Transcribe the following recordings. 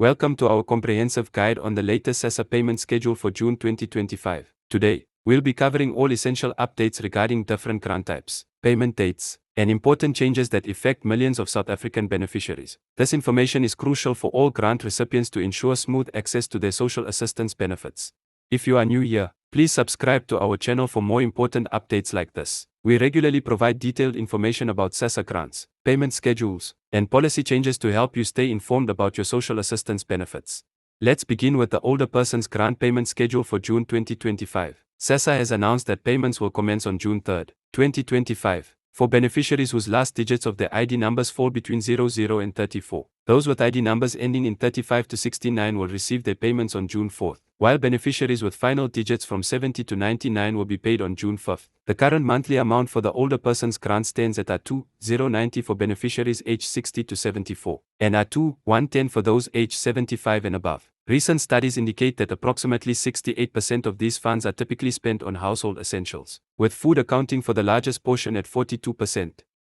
Welcome to our comprehensive guide on the latest SASSA payment schedule for June 2025. Today, we'll be covering all essential updates regarding different grant types, payment dates, and important changes that affect millions of South African beneficiaries. This information is crucial for all grant recipients to ensure smooth access to their social assistance benefits. If you are new here, please subscribe to our channel for more important updates like this. We regularly provide detailed information about SASSA grants, payment schedules, and policy changes to help you stay informed about your social assistance benefits. Let's begin with the Older Persons Grant Payment Schedule for June 2025. SASSA has announced that payments will commence on June 3, 2025, for beneficiaries whose last digits of their ID numbers fall between 00 and 34. Those with ID numbers ending in 35 to 69 will receive their payments on June 4, while beneficiaries with final digits from 70 to 99 will be paid on June 5. The current monthly amount for the Older Persons Grant stands at R2,090 for beneficiaries aged 60 to 74, and R2,110 for those aged 75 and above. Recent studies indicate that approximately 68% of these funds are typically spent on household essentials, with food accounting for the largest portion at 42%.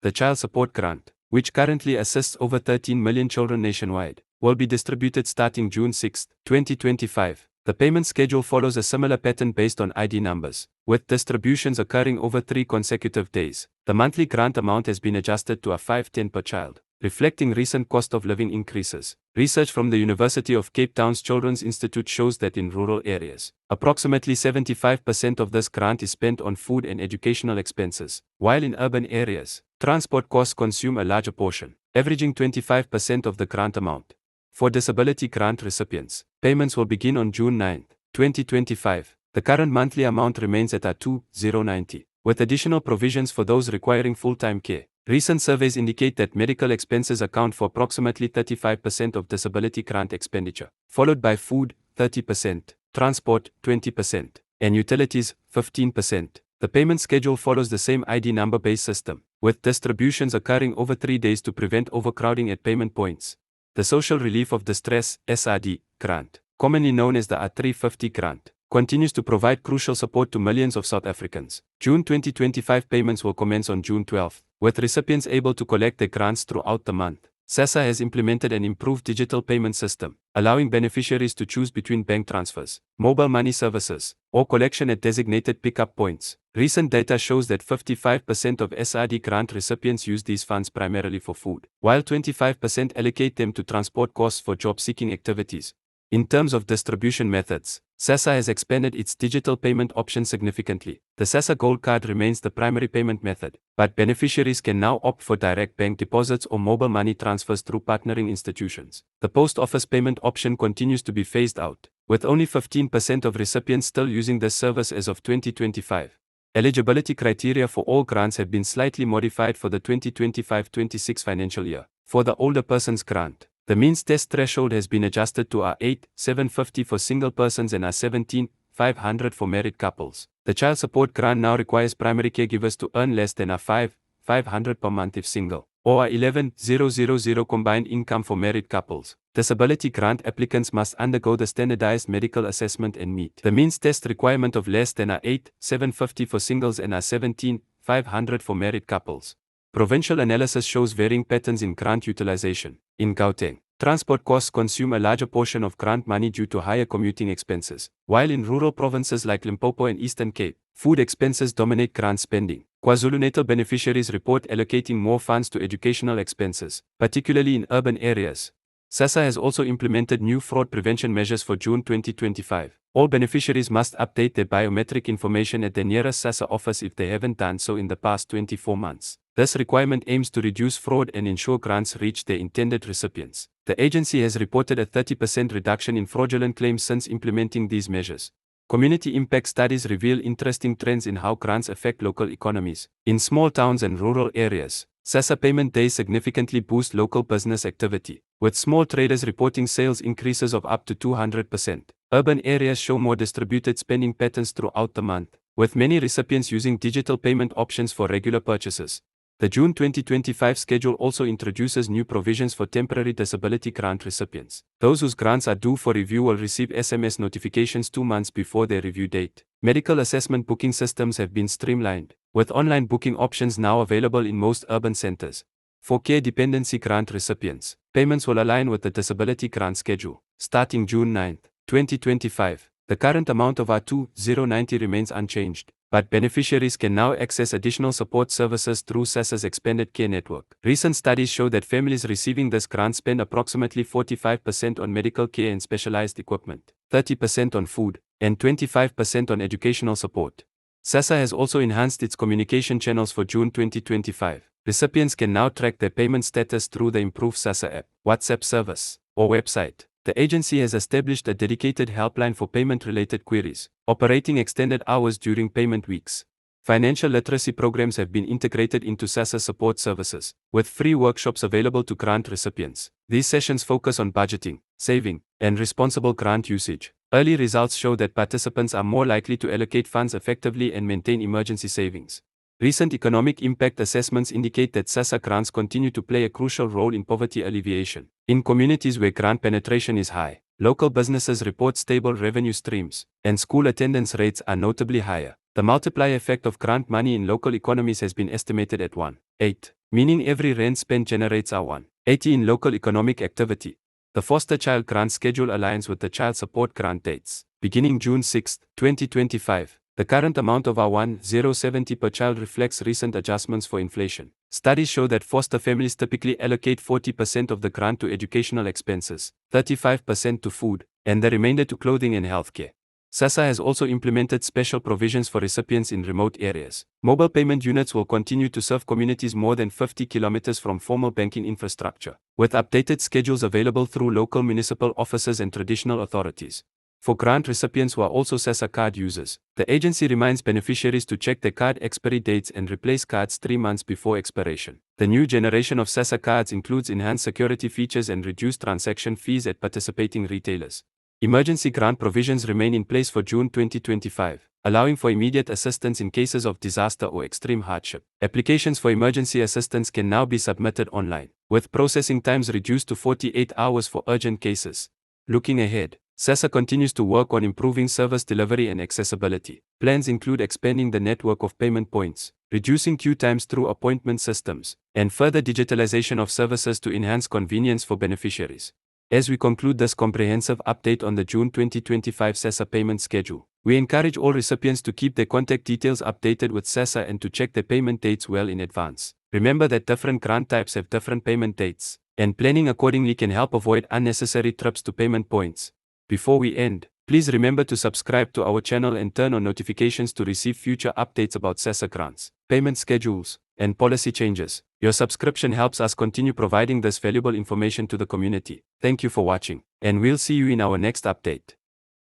The Child Support Grant, which currently assists over 13 million children nationwide, will be distributed starting June 6, 2025. The payment schedule follows a similar pattern based on ID numbers, with distributions occurring over 3 consecutive days. The monthly grant amount has been adjusted to R510 per child, reflecting recent cost of living increases. Research from the University of Cape Town's Children's Institute shows that in rural areas, approximately 75% of this grant is spent on food and educational expenses, while in urban areas, transport costs consume a larger portion, averaging 25% of the grant amount. For disability grant recipients, payments will begin on June 9, 2025. The current monthly amount remains at R2,090, with additional provisions for those requiring full-time care. Recent surveys indicate that medical expenses account for approximately 35% of disability grant expenditure, followed by food, 30%, transport, 20%, and utilities, 15%. The payment schedule follows the same ID number-based system, with distributions occurring over 3 days to prevent overcrowding at payment points. The Social Relief of Distress (SRD) grant, commonly known as the R350 grant, continues to provide crucial support to millions of South Africans. June 2025 payments will commence on June 12, with recipients able to collect their grants throughout the month. SASSA has implemented an improved digital payment system, allowing beneficiaries to choose between bank transfers, mobile money services, or collection at designated pickup points. Recent data shows that 55% of SRD grant recipients use these funds primarily for food, while 25% allocate them to transport costs for job-seeking activities. In terms of distribution methods, SASSA has expanded its digital payment options significantly. The SASSA Gold Card remains the primary payment method, but beneficiaries can now opt for direct bank deposits or mobile money transfers through partnering institutions. The post office payment option continues to be phased out, with only 15% of recipients still using this service as of 2025. Eligibility criteria for all grants have been slightly modified for the 2025-26 financial year. For the Older Persons Grant, the means test threshold has been adjusted to R8,750 for single persons and R17,500 for married couples. The Child Support Grant now requires primary caregivers to earn less than R5,500 per month if single, or R11,000 combined income for married couples. Disability grant applicants must undergo the standardized medical assessment and meet the means test requirement of less than R8,750 for singles and R17,500 for married couples. Provincial analysis shows varying patterns in grant utilization. In Gauteng, transport costs consume a larger portion of grant money due to higher commuting expenses, while in rural provinces like Limpopo and Eastern Cape, food expenses dominate grant spending. KwaZulu-Natal beneficiaries report allocating more funds to educational expenses, particularly in urban areas. SASSA has also implemented new fraud prevention measures for June 2025. All beneficiaries must update their biometric information at their nearest SASSA office if they haven't done so in the past 24 months. This requirement aims to reduce fraud and ensure grants reach their intended recipients. The agency has reported a 30% reduction in fraudulent claims since implementing these measures. Community impact studies reveal interesting trends in how grants affect local economies. In small towns and rural areas, SASSA payment days significantly boost local business activity, with small traders reporting sales increases of up to 200%. Urban areas show more distributed spending patterns throughout the month, with many recipients using digital payment options for regular purchases. The June 2025 schedule also introduces new provisions for temporary disability grant recipients. Those whose grants are due for review will receive SMS notifications 2 months before their review date. Medical assessment booking systems have been streamlined, with online booking options now available in most urban centers. For care dependency grant recipients, payments will align with the disability grant schedule. Starting June 9, 2025, the current amount of R2,090 remains unchanged, but beneficiaries can now access additional support services through SASSA's expanded care network. Recent studies show that families receiving this grant spend approximately 45% on medical care and specialized equipment, 30% on food, and 25% on educational support. SASSA has also enhanced its communication channels for June 2025. Recipients can now track their payment status through the improved SASSA app, WhatsApp service, or website. The agency has established a dedicated helpline for payment-related queries, operating extended hours during payment weeks. Financial literacy programs have been integrated into SASSA support services, with free workshops available to grant recipients. These sessions focus on budgeting, saving, and responsible grant usage. Early results show that participants are more likely to allocate funds effectively and maintain emergency savings. Recent economic impact assessments indicate that SASSA grants continue to play a crucial role in poverty alleviation. In communities where grant penetration is high, local businesses report stable revenue streams, and school attendance rates are notably higher. The multiplier effect of grant money in local economies has been estimated at 1.8, meaning every rand spent generates R1.80 in local economic activity. The Foster Child Grant Schedule aligns with the Child Support Grant dates. Beginning June 6, 2025, the current amount of R1,070 per child reflects recent adjustments for inflation. Studies show that foster families typically allocate 40% of the grant to educational expenses, 35% to food, and the remainder to clothing and healthcare. SASSA has also implemented special provisions for recipients in remote areas. Mobile payment units will continue to serve communities more than 50 kilometers from formal banking infrastructure, with updated schedules available through local municipal offices and traditional authorities. For grant recipients who are also SASSA card users, the agency reminds beneficiaries to check their card expiry dates and replace cards 3 months before expiration. The new generation of SASSA cards includes enhanced security features and reduced transaction fees at participating retailers. Emergency grant provisions remain in place for June 2025, allowing for immediate assistance in cases of disaster or extreme hardship. Applications for emergency assistance can now be submitted online, with processing times reduced to 48 hours for urgent cases. Looking ahead, SASSA continues to work on improving service delivery and accessibility. Plans include expanding the network of payment points, reducing queue times through appointment systems, and further digitalization of services to enhance convenience for beneficiaries. As we conclude this comprehensive update on the June 2025 SASSA payment schedule, we encourage all recipients to keep their contact details updated with SASSA and to check their payment dates well in advance. Remember that different grant types have different payment dates, and planning accordingly can help avoid unnecessary trips to payment points. Before we end, please remember to subscribe to our channel and turn on notifications to receive future updates about SASSA grants, payment schedules, and policy changes. Your subscription helps us continue providing this valuable information to the community. Thank you for watching, and we'll see you in our next update.